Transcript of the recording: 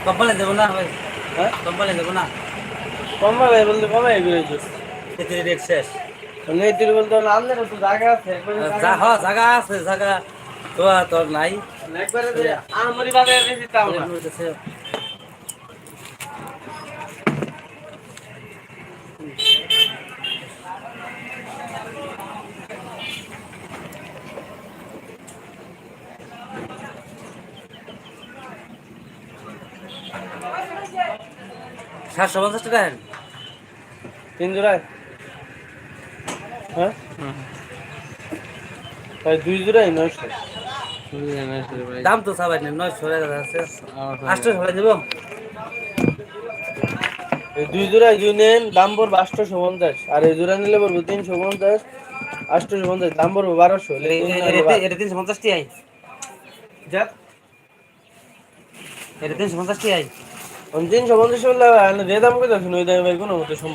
কম্পালে দেবো না ভাই, হ্যাঁ কম্পালে দেবো না। কমা ভাই বলতে কমাই এগুলো এতে রেট শেষ। নেতির বলতে হলো আমাদের তো জায়গা আছে একবারে জায়গা যা হ না জায়গা আছে, জায়গা তো আর তোর নাই। একবারে যে আমরি ভাবে বেশি তাও না হইতেছে 750 টাকা হেন। 3 জোড়ায় হ্যাঁ ভাই 2 জোড়াই 900 দাম তো সবাই নেই, 900 টাকা আছে। 800 হলে দেবো। এই 2 জোড়ায় যদি নেন দাম পড়বে 850 আর এই জোড়া নিলে পড়বে 350 850 দাম পড়বে 1200 লেগুন না হলে বাদ এটা 350 টি আই, যা এটা 350 টি আই। 350 হলে যে দাম কইতাছেন ওই দামে ভাই কোনো মতে সম্ভব